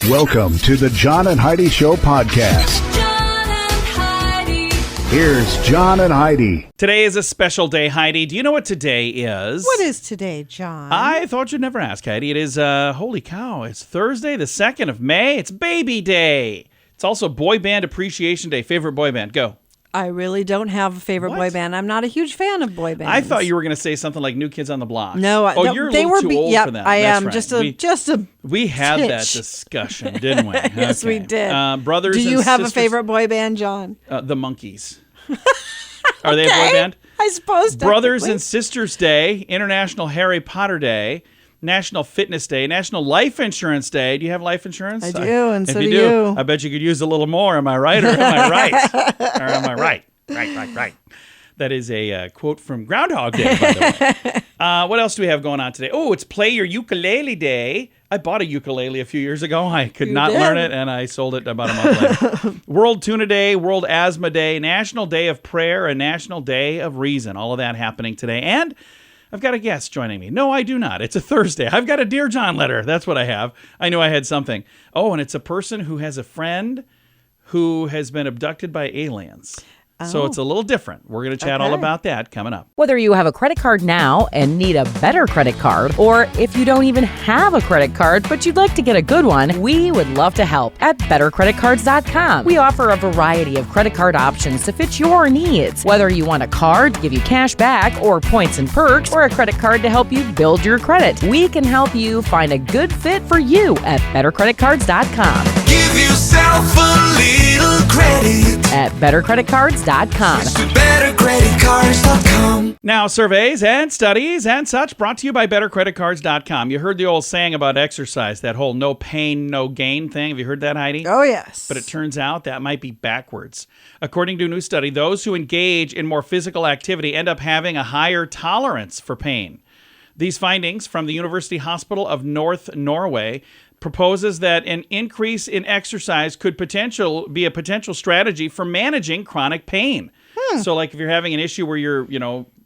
Welcome to the John and Heidi Show podcast. John and Heidi. Here's John and Heidi. Today is a special day, Heidi. Do you know what today is? What is today, John? I thought you'd never ask, Heidi. It is, holy cow, it's Thursday, the 2nd of May. It's Baby Day. It's also Boy Band Appreciation Day. Favorite boy band? Go. I really don't have a favorite boy band. I'm not a huge fan of boy bands. I thought you were going to say something like New Kids on the Block. No, you're a little too old for that. I That's am right. just a. We had that titch. discussion, didn't we? Yes, we did. Brothers. Do you and have sisters, a favorite boy band, John? The Monkees. Are they a boy band? I suppose. Brothers technically. and Sisters Day, International Harry Potter Day, National Fitness Day, National Life Insurance Day. Do you have life insurance? I do, and if so you do you. I bet you could use a little more. Am I right or am I right? Or am I right? Right. That is a quote from Groundhog Day, by the way. What else do we have going on today? Oh, it's Play Your Ukulele Day. I bought a ukulele a few years ago. I could not learn it, and I sold it about a month later. World Tuna Day, World Asthma Day, National Day of Prayer, and National Day of Reason. All of that happening today. And I've got a guest joining me. No, I do not. It's a Thursday. I've got a Dear John letter. That's what I have. I knew I had something. Oh, and it's a person who has a friend who has been abducted by aliens. So it's a little different. We're going to chat all about that coming up. Whether you have a credit card now and need a better credit card, or if you don't even have a credit card but you'd like to get a good one, we would love to help at bettercreditcards.com. We offer a variety of credit card options to fit your needs. Whether you want a card to give you cash back or points and perks, or a credit card to help you build your credit, we can help you find a good fit for you at bettercreditcards.com. Give yourself a little credit At bettercreditcards.com. bettercreditcards.com. Now, surveys and studies and such brought to you by bettercreditcards.com. You heard the old saying about exercise, that whole no pain, no gain thing. Have you heard that, Heidi? Oh, yes. But it turns out that might be backwards. According to a new study, those who engage in more physical activity end up having a higher tolerance for pain. These findings from the University Hospital of North Norway proposes that an increase in exercise could be a potential strategy for managing chronic pain. So like if you're having an issue where you're,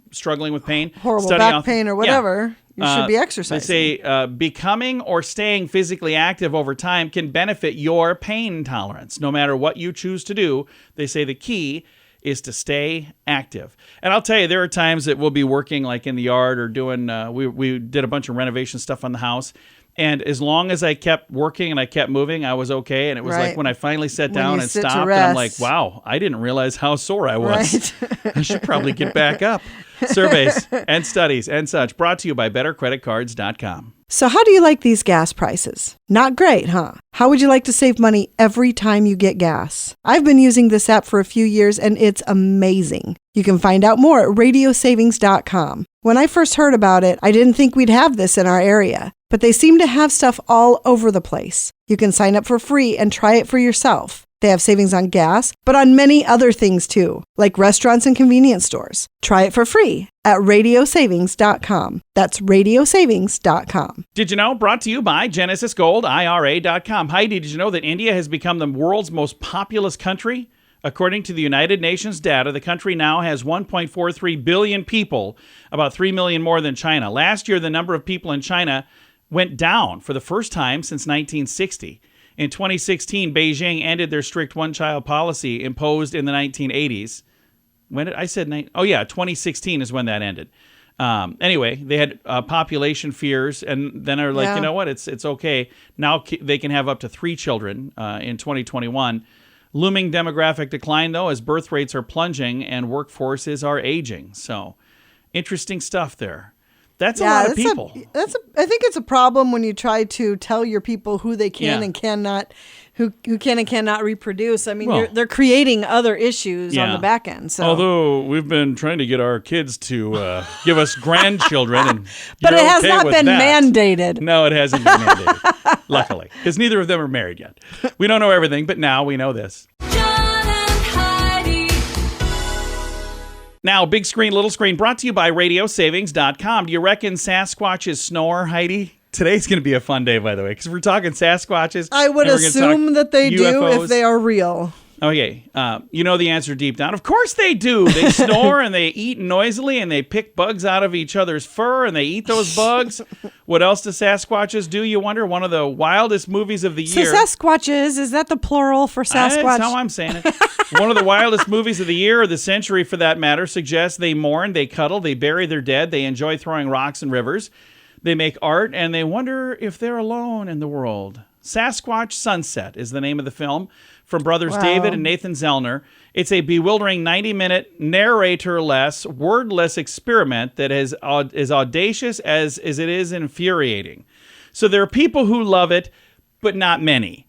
struggling with pain, horrible back pain or whatever, you should be exercising. They say becoming or staying physically active over time can benefit your pain tolerance. No matter what you choose to do, they say the key is to stay active. And I'll tell you, there are times that we'll be working like in the yard or doing, we did a bunch of renovation stuff on the house. And as long as I kept working and I kept moving, I was okay. And it was like when I finally sat down and stopped, and I'm like, wow, I didn't realize how sore I was. Right. I should probably get back up. Surveys and studies and such brought to you by bettercreditcards.com. So how do you like these gas prices? Not great, huh? How would you like to save money every time you get gas? I've been using this app for a few years and it's amazing. You can find out more at radiosavings.com. When I first heard about it, I didn't think we'd have this in our area, but they seem to have stuff all over the place. You can sign up for free and try it for yourself. They have savings on gas, but on many other things too, like restaurants and convenience stores. Try it for free at radiosavings.com. That's radiosavings.com. Did you know? Brought to you by GenesisGoldIRA.com. Heidi, did you know that India has become the world's most populous country? According to the United Nations data, the country now has 1.43 billion people, about 3 million more than China. Last year, the number of people in China went down for the first time since 1960. In 2016, Beijing ended their strict one-child policy imposed in the 1980s. When did I said? 2016 is when that ended. Anyway, they had population fears, and then are like, you know what? It's okay. Now they can have up to 3 children in 2021. Looming demographic decline, though, as birth rates are plunging and workforces are aging. So, interesting stuff there. That's a lot of people. I think it's a problem when you try to tell your people who they can and cannot, who can and cannot reproduce. I mean, they're creating other issues on the back end. So. Although we've been trying to get our kids to give us grandchildren, and but it has not been mandated. No, it hasn't been mandated. Luckily, because neither of them are married yet. We don't know everything, but now we know this. John and Heidi. Now, big screen, little screen, brought to you by radiosavings.com. Do you reckon Sasquatches snore, Heidi? Today's going to be a fun day, by the way, because we're talking Sasquatches. I would assume that they UFOs. do if they are real. Okay, you know the answer deep down. Of course they do. They snore and they eat noisily and they pick bugs out of each other's fur and they eat those bugs. What else do Sasquatches do, you wonder? One of the wildest movies of the So year. Sasquatches, is that the plural for Sasquatch? That's how I'm saying it. One of the wildest movies of the year, or the century for that matter, suggests they mourn, they cuddle, they bury their dead, they enjoy throwing rocks in rivers, they make art, and they wonder if they're alone in the world. Sasquatch Sunset is the name of the film from brothers David and Nathan Zellner. It's a bewildering 90-minute, narrator-less, wordless experiment that is as audacious as it is infuriating. So there are people who love it, but not many.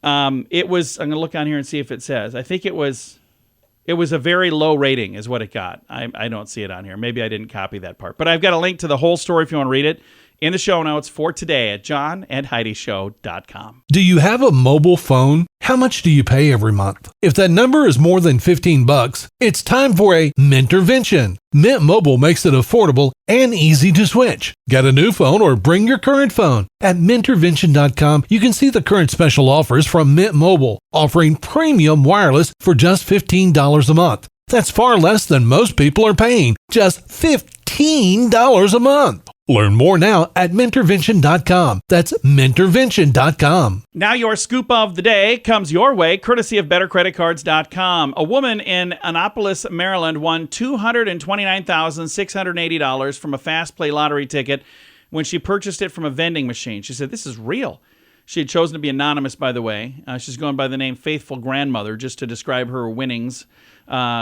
It was, I'm going to look on here and see if it says. I think it was a very low rating is what it got. I don't see it on here. Maybe I didn't copy that part. But I've got a link to the whole story if you want to read it in the show notes for today at johnandheidishow.com. Do you have a mobile phone? How much do you pay every month? If that number is more than $15, it's time for a Mintervention. Mint Mobile makes it affordable and easy to switch. Get a new phone or bring your current phone. At Mintervention.com, you can see the current special offers from Mint Mobile, offering premium wireless for just $15 a month. That's far less than most people are paying, just $15 a month. Learn more now at Mintervention.com. That's Mintervention.com. Now your scoop of the day comes your way, courtesy of BetterCreditCards.com. A woman in Annapolis, Maryland, won $229,680 from a Fast Play lottery ticket when she purchased it from a vending machine. She said, "This is real." She had chosen to be anonymous, by the way. She's going by the name Faithful Grandmother just to describe her winnings.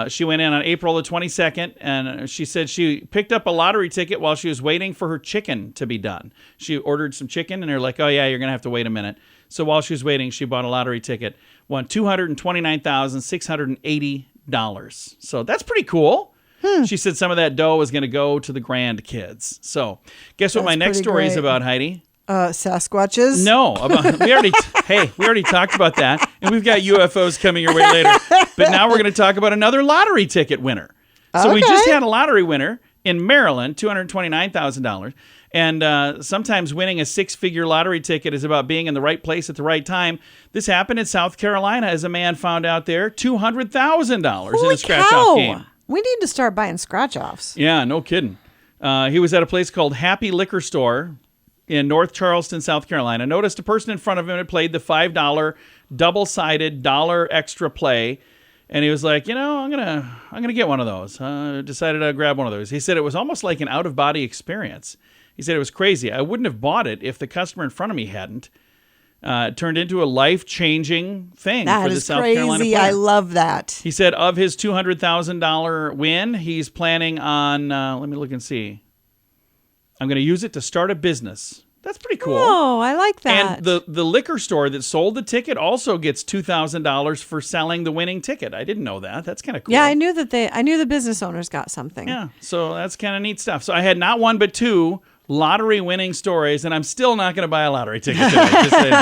She went in on April the 22nd, and she said she picked up a lottery ticket while she was waiting for her chicken to be done. She ordered some chicken, and they're like, "Oh, yeah, you're going to have to wait a minute." So while she was waiting, she bought a lottery ticket, won $229,680. So that's pretty cool. She said some of that dough was going to go to the grandkids. So guess what my next pretty story is great. about, Heidi? Sasquatches? No, we already talked about that, and we've got UFOs coming your way later. But now we're going to talk about another lottery ticket winner. So we just had a lottery winner in Maryland, $229,000. And sometimes winning a six-figure lottery ticket is about being in the right place at the right time. This happened in South Carolina as a man found out there $200,000 in a scratch-off game. We need to start buying scratch-offs. Yeah, no kidding. He was at a place called Happy Liquor Store in North Charleston, South Carolina. Noticed a person in front of him had played the $5 double-sided dollar extra play, and he was like, I'm gonna get one of those. Decided to grab one of those. He said it was almost like an out-of-body experience. He said it was crazy. I wouldn't have bought it if the customer in front of me hadn't. It turned into a life-changing thing for the South Carolina player. I love that. He said of his $200,000 win, he's planning on, let me look and see. I'm going to use it to start a business. That's pretty cool. Oh, I like that. And the liquor store that sold the ticket also gets $2,000 for selling the winning ticket. I didn't know that. That's kind of cool. Yeah, I knew the business owners got something. Yeah, so that's kind of neat stuff. So I had not one but two lottery winning stories, and I'm still not going to buy a lottery ticket today. Just saying.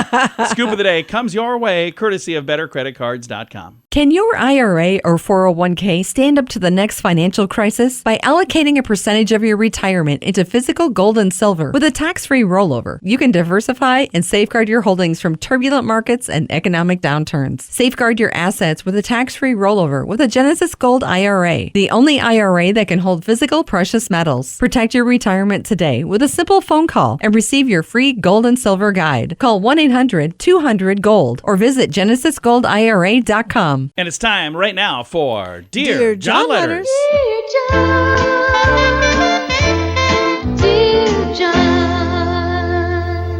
Scoop of the day comes your way, courtesy of BetterCreditCards.com. Can your IRA or 401k stand up to the next financial crisis by allocating a percentage of your retirement into physical gold and silver with a tax-free rollover? You can diversify and safeguard your holdings from turbulent markets and economic downturns. Safeguard your assets with a tax-free rollover with a Genesis Gold IRA, the only IRA that can hold physical precious metals. Protect your retirement today with a simple phone call and receive your free gold and silver guide. Call 1-800-200-GOLD or visit genesisgoldira.com. And it's time right now for Dear John Letters. Dear John.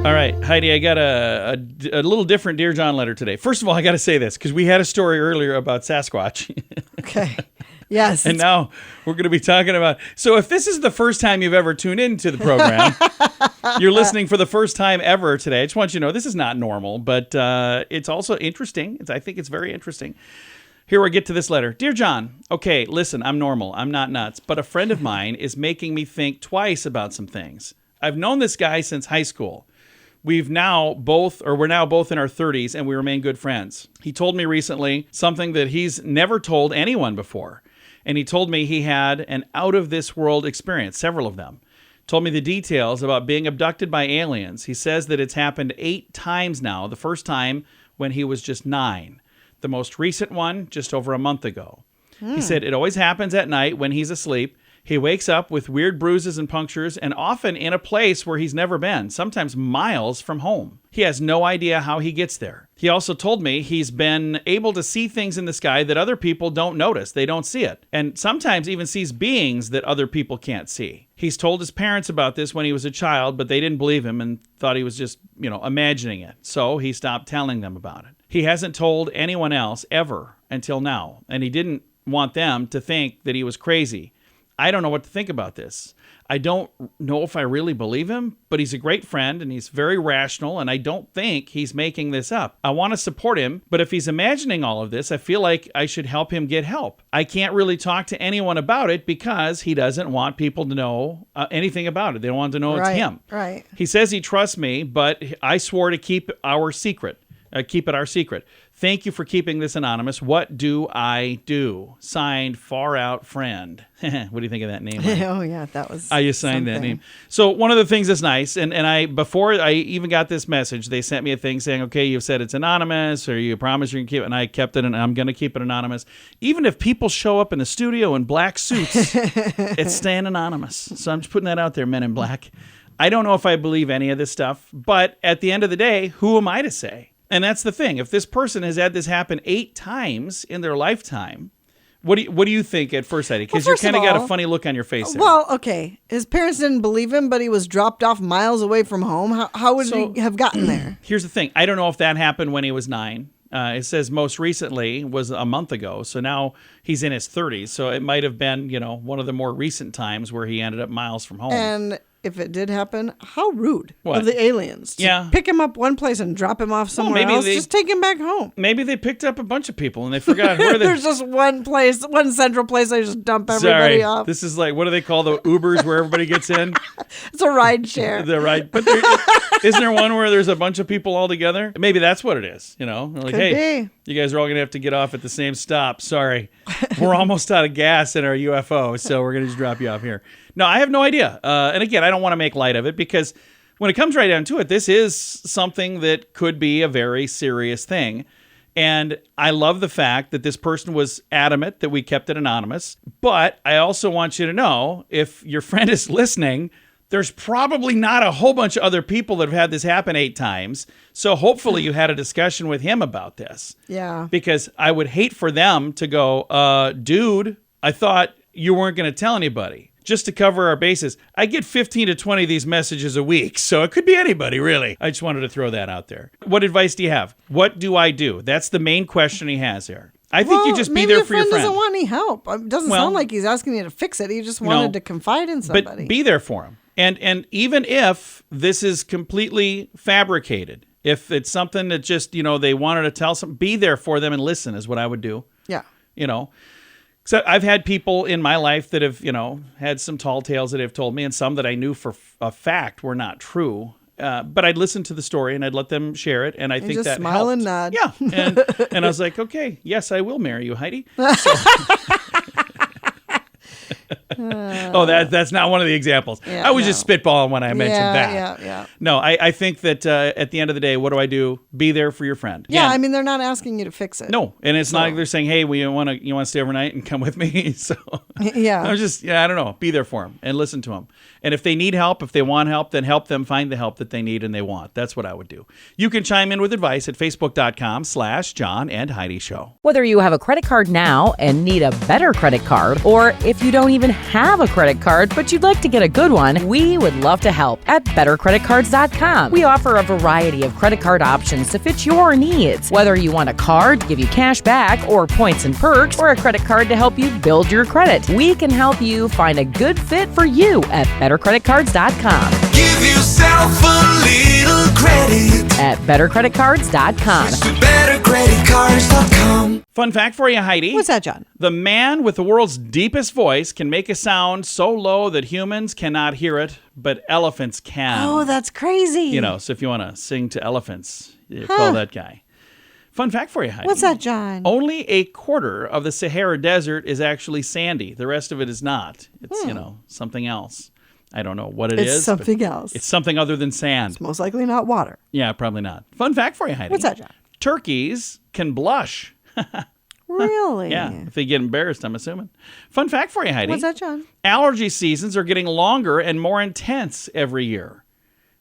All right, Heidi, I got a little different Dear John letter today. First of all, I got to say this because we had a story earlier about Sasquatch. Okay. Yes. And now we're going to be talking about... So if this is the first time you've ever tuned into the program, you're listening for the first time ever today. I just want you to know this is not normal, but it's also interesting. I think it's very interesting. Here we get to this letter. Dear John, okay, listen, I'm normal. I'm not nuts. But a friend of mine is making me think twice about some things. I've known this guy since high school. We're now both in our 30s, and we remain good friends. He told me recently something that he's never told anyone before. And he told me he had an out-of-this-world experience, several of them. Told me the details about being abducted by aliens. He says that it's happened 8 times now, the first time when he was just 9. The most recent one, just over a month ago. He said it always happens at night when he's asleep. He wakes up with weird bruises and punctures, and often in a place where he's never been, sometimes miles from home. He has no idea how he gets there. He also told me he's been able to see things in the sky that other people don't notice. They don't see it. And sometimes even sees beings that other people can't see. He's told his parents about this when he was a child, but they didn't believe him and thought he was just, imagining it. So he stopped telling them about it. He hasn't told anyone else ever until now, and he didn't want them to think that he was crazy. I don't know what to think about this. I don't know if I really believe him, but he's a great friend and he's very rational, and I don't think he's making this up. I want to support him, but if he's imagining all of this, I feel like I should help him get help. I can't really talk to anyone about it because he doesn't want people to know anything about it. They don't want to know it's him. Right. He says he trusts me, but I swore to keep our secret. Keep it our secret. Thank you for keeping this anonymous. What do I do? Signed, Far Out Friend. What do you think of that name? Oh, yeah, that was I just signed that name. So one of the things that's nice, and before I even got this message, they sent me a thing saying, okay, you've said it's anonymous, or you promise you're going to keep it, and I kept it, and I'm going to keep it anonymous. Even if people show up in the studio in black suits, it's staying anonymous. So I'm just putting that out there, Men in Black. I don't know if I believe any of this stuff, but at the end of the day, who am I to say? And that's the thing. If this person has had this happen 8 times in their lifetime, what do you think at first sight? Because you kind of got a funny look on your face there. Well, okay. His parents didn't believe him, but he was dropped off miles away from home. How would he have gotten there? Here's the thing. I don't know if that happened when he was 9. It says most recently was a month ago. So now he's in his 30s. So it might have been, one of the more recent times where he ended up miles from home. And if it did happen, how rude What? of the aliens to pick him up one place and drop him off somewhere else. Just take him back home. Maybe they picked up a bunch of people and they forgot where they. There's just one place, one central place. They just dump everybody off. This is like, what do they call the Ubers where everybody gets in? It's a ride share. The ride, but isn't there one where there's a bunch of people all together? Maybe that's what it is. They're like, hey, you guys are all gonna have to get off at the same stop. Sorry, we're almost out of gas in our UFO, so we're gonna just drop you off here. No, I have no idea. And again, I don't want to make light of it because when it comes right down to it, this is something that could be a very serious thing. And I love the fact that this person was adamant that we kept it anonymous. But I also want you to know, if your friend is listening, there's probably not a whole bunch of other people that have had this happen 8 times. So hopefully you had a discussion with him about this. Yeah. Because I would hate for them to go, dude, I thought you weren't going to tell anybody. Just to cover our bases, I get 15 to 20 of these messages a week, so it could be anybody, really. I just wanted to throw that out there. What advice do you have? What do I do? That's the main question he has here. I think you just be there for your friend. Maybe your friend doesn't want any help. It doesn't sound like he's asking you to fix it. He just wanted to confide in somebody. But be there for him. And even if this is completely fabricated, if it's something that just, they wanted to tell something, be there for them and listen is what I would do. Yeah. So I've had people in my life that have, had some tall tales that have told me, and some that I knew for a fact were not true. But I'd listen to the story and I'd let them share it, and I think just that smile helped. and nod. Yeah, and I was like, okay, yes, I will marry you, Heidi. That's not one of the examples. Yeah, I was just spitballing when I mentioned that. Yeah. No, I think that at the end of the day, what do I do? Be there for your friend. Yeah, Again, I mean, they're not asking you to fix it. no, and it's not like they're saying, hey, you want to stay overnight and come with me? So Yeah. I was just, I don't know. Be there for them and listen to them. And if they need help, if they want help, then help them find the help that they need and they want. That's what I would do. You can chime in with advice at facebook.com/John and Heidi Show. Whether you have a credit card now and need a better credit card, or if you don't even have a credit card but you'd like to get a good one, we would love to help at bettercreditcards.com. We offer a variety of credit card options to fit your needs. Whether you want a card to give you cash back or points and perks, or a credit card to help you build your credit, we can help you find a good fit for you at bettercreditcards.com. Give yourself a little credit At bettercreditcards.com. with bettercreditcards.com. Fun fact for you, Heidi. What's that, John? The man with the world's deepest voice can make a sound so low that humans cannot hear it, but elephants can. Oh, that's crazy. So if you want to sing to elephants, you call that guy. Fun fact for you, Heidi. What's that, John? Only a quarter of the Sahara Desert is actually sandy. The rest of it is not. It's, something else. I don't know what it is. It's something else. It's something other than sand. It's most likely not water. Yeah, probably not. Fun fact for you, Heidi. What's that, John? Turkeys can blush. Really? Yeah, if they get embarrassed, I'm assuming. Fun fact for you, Heidi. What's that, John? Allergy seasons are getting longer and more intense every year.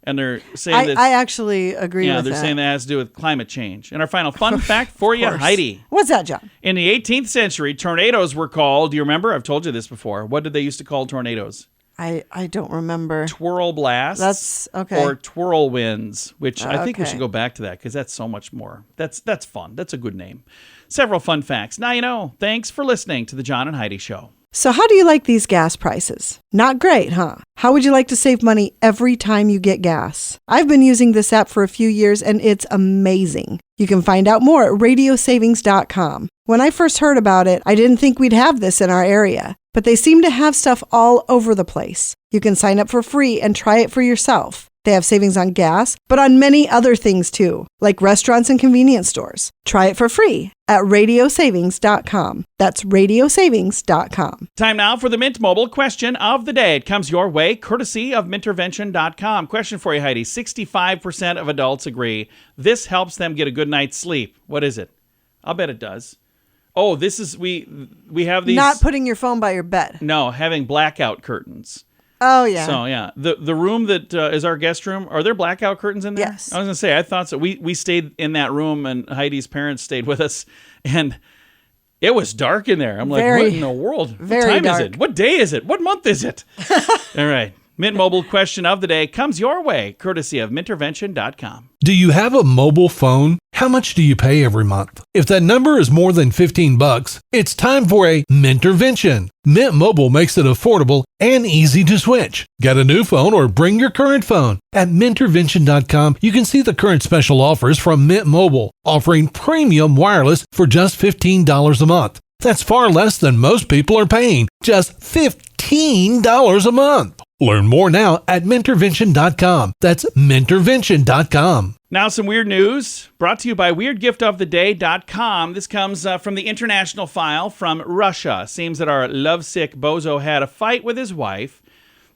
And they're saying that... I actually agree with that. Yeah, they're saying that has to do with climate change. And our final fun fact for you, Heidi. What's that, John? In the 18th century, tornadoes were called... Do you remember? I've told you this before. What did they used to call tornadoes? I don't remember. Twirl blasts. That's okay. Or twirl winds, which I think we Okay. should go back to that because that's so much more. That's fun. That's a good name. Several fun facts. Now you know. Thanks for listening to the John and Heidi Show. So how do you like these gas prices? Not great, huh? How would you like to save money every time you get gas? I've been using this app for a few years and it's amazing. You can find out more at radiosavings.com. When I first heard about it, I didn't think we'd have this in our area, but they seem to have stuff all over the place. You can sign up for free and try it for yourself. They have savings on gas, but on many other things too, like restaurants and convenience stores. Try it for free at radiosavings.com. That's radiosavings.com. Time now for the Mint Mobile question of the day. It comes your way courtesy of mintervention.com. Question for you, Heidi. 65% of adults agree this helps them get a good night's sleep. What is it? I'll bet it does. Oh, this is, we have these. Not putting your phone by your bed. No, having blackout curtains. Oh, yeah. So, yeah, the room that is our guest room, are there blackout curtains in there? Yes. I was going to say, I thought so. We stayed in that room, and Heidi's parents stayed with us, and it was dark in there. I'm like, Very- what in the world? very What time dark. is it? What day is it? What month is it? All right. Mint Mobile question of the day comes your way, courtesy of mintervention.com. Do you have a mobile phone? How much do you pay every month? If that number is more than $15, it's time for a Mintervention. Mint Mobile makes it affordable and easy to switch. Get a new phone or bring your current phone. At Mintervention.com, you can see the current special offers from Mint Mobile, offering premium wireless for just $15 a month. That's far less than most people are paying, just $15 a month. Learn more now at Mintervention.com. That's Mintervention.com. Now some weird news brought to you by WeirdGiftOfTheDay.com. This comes from the international file from Russia. Seems that our lovesick bozo had a fight with his wife,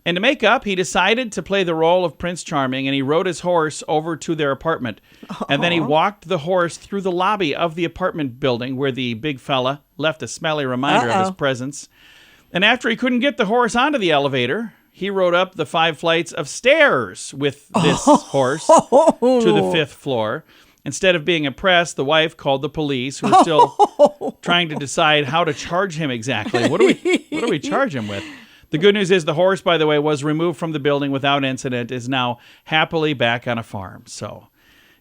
and to make up, he decided to play the role of Prince Charming, and he rode his horse over to their apartment. And then he walked the horse through the lobby of the apartment building where the big fella left a smelly reminder of his presence. And after he couldn't get the horse onto the elevator, he rode up the 5 flights of stairs with this horse to the 5th floor. Instead of being impressed, the wife called the police, who was still trying to decide how to charge him exactly. What do we charge him with? The good news is the horse, by the way, was removed from the building without incident, is now happily back on a farm. So,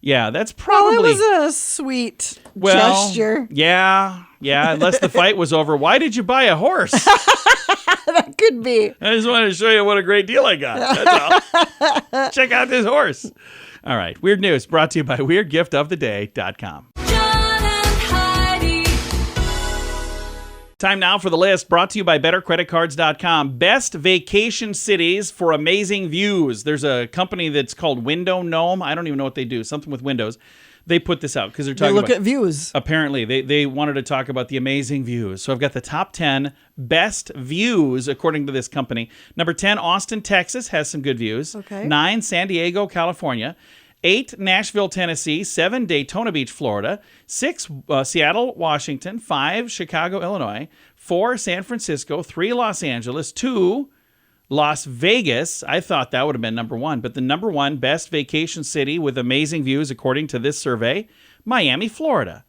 yeah, that's probably... Well, it was a sweet gesture. Yeah, unless the fight was over. Why did you buy a horse? That could be. I just wanted to show you what a great deal I got. That's all. Check out this horse. All right. Weird news brought to you by WeirdGiftOfTheDay.com. John and Heidi. Time now for the list brought to you by BetterCreditCards.com. Best vacation cities for amazing views. There's a company that's called Window Gnome. I don't even know what they do. Something with windows. They put this out because they're They talking look about... at views. Apparently, they wanted to talk about the amazing views. So I've got the top 10 best views, according to this company. Number 10, Austin, Texas, has some good views. Okay. 9, San Diego, California. 8, Nashville, Tennessee. 7, Daytona Beach, Florida. 6, Seattle, Washington. 5, Chicago, Illinois. 4, San Francisco. 3, Los Angeles. 2, Las Vegas. I thought that would have been number 1, but the number 1 best vacation city with amazing views, according to this survey, Miami, Florida.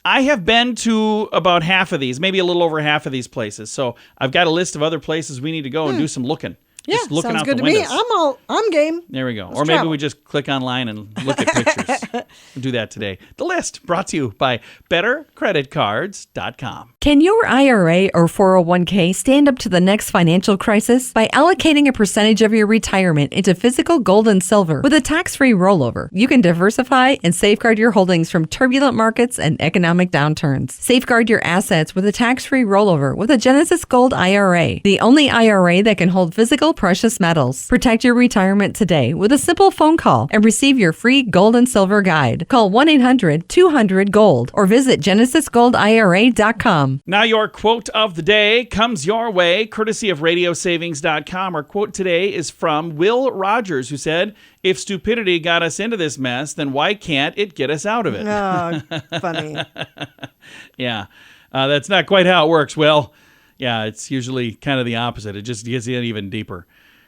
I have been to about half of these, maybe a little over half of these places. So I've got a list of other places we need to go and do some looking. Yeah, Just looking sounds out good the to me. windows. I'm game. There we go. Let's Or maybe travel. we just click online and look at pictures. We'll do that today. The list brought to you by BetterCreditCards.com. Can your IRA or 401k stand up to the next financial crisis by allocating a percentage of your retirement into physical gold and silver with a tax-free rollover? You can diversify and safeguard your holdings from turbulent markets and economic downturns. Safeguard your assets with a tax-free rollover with a Genesis Gold IRA, the only IRA that can hold physical physical precious metals. Protect your retirement today with a simple phone call and receive your free gold and silver guide. Call 1-800-200-GOLD or visit GenesisGoldIRA.com. Now your quote of the day comes your way, courtesy of RadioSavings.com. Our quote today is from Will Rogers, who said, "If stupidity got us into this mess, then why can't it get us out of it?" Oh, funny. Yeah, that's not quite how it works, Will. Yeah, it's usually kind of the opposite. It just gets in even deeper.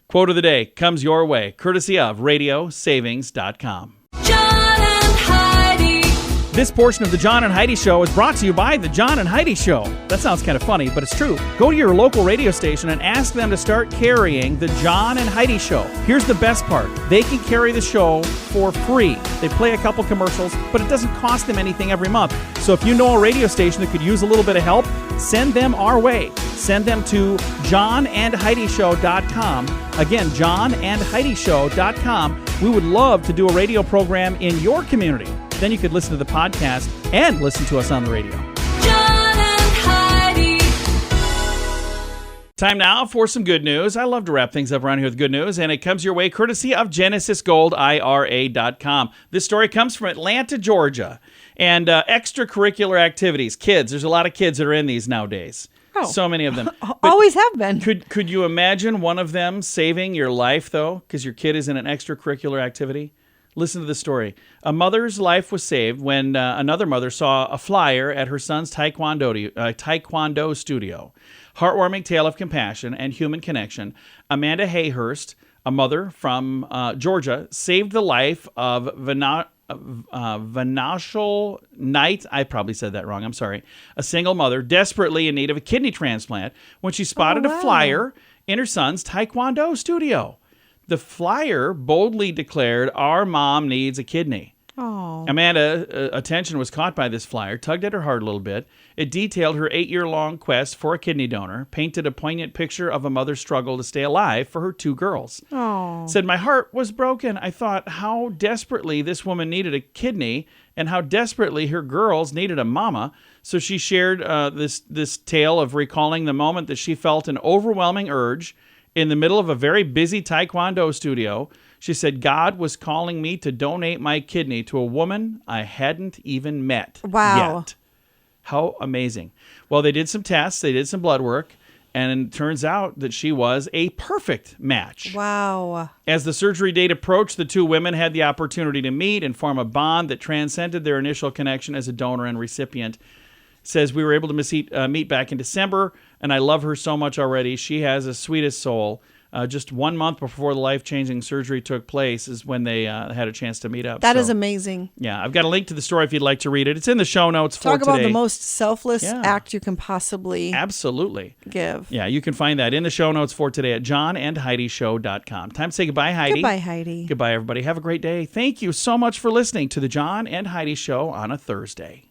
Quote of the day comes your way, courtesy of RadioSavings.com. John and Heidi. This portion of the John and Heidi Show is brought to you by the John and Heidi Show. That sounds kind of funny, but it's true. Go to your local radio station and ask them to start carrying the John and Heidi Show. Here's the best part. They can carry the show for free. They play a couple commercials, but it doesn't cost them anything every month. So if you know a radio station that could use a little bit of help, send them our way. Send them to johnandheidishow.com. Again, johnandheidishow.com. We would love to do a radio program in your community. Then you could listen to the podcast and listen to us on the radio. John and Heidi. Time now for some good news. I love to wrap things up around here with good news, and it comes your way courtesy of GenesisGoldIRA.com. This story comes from Atlanta, Georgia, and extracurricular activities. Kids, there's a lot of kids that are in these nowadays. Oh. So many of them. But Always have been. Could you imagine one of them saving your life, though, because your kid is in an extracurricular activity? Listen to the story. A mother's life was saved when another mother saw a flyer at her son's taekwondo studio. Heartwarming tale of compassion and human connection. Amanda Hayhurst, a mother from Georgia, saved the life of Vanashal Knight. I probably said that wrong. I'm sorry. A single mother desperately in need of a kidney transplant when she spotted a flyer in her son's taekwondo studio. The flyer boldly declared, "Our mom needs a kidney." Oh. Amanda's attention was caught by this flyer, tugged at her heart a little bit. It detailed her 8-year-long quest for a kidney donor, painted a poignant picture of a mother's struggle to stay alive for her 2 girls. Oh. Said, "My heart was broken. I thought how desperately this woman needed a kidney and how desperately her girls needed a mama." So she shared this tale of recalling the moment that she felt an overwhelming urge in the middle of a very busy taekwondo studio. She said, "God was calling me to donate my kidney to a woman I hadn't even met yet." How amazing. Well, they did some tests, they did some blood work, and it turns out that she was a perfect match. Wow. As the surgery date approached, the 2 women had the opportunity to meet and form a bond that transcended their initial connection as a donor and recipient. Says, "We were able to meet back in December, and I love her so much already. She has the sweetest soul." Just 1 month before the life-changing surgery took place is when they had a chance to meet up. That is amazing. Yeah, I've got a link to the story if you'd like to read it. It's in the show notes for Talk today. about the most selfless act you can possibly Absolutely give. Yeah, you can find that in the show notes for today at johnandheidishow.com. Time to say goodbye, Heidi. Goodbye, Heidi. Goodbye, everybody. Have a great day. Thank you so much for listening to the John and Heidi Show on a Thursday.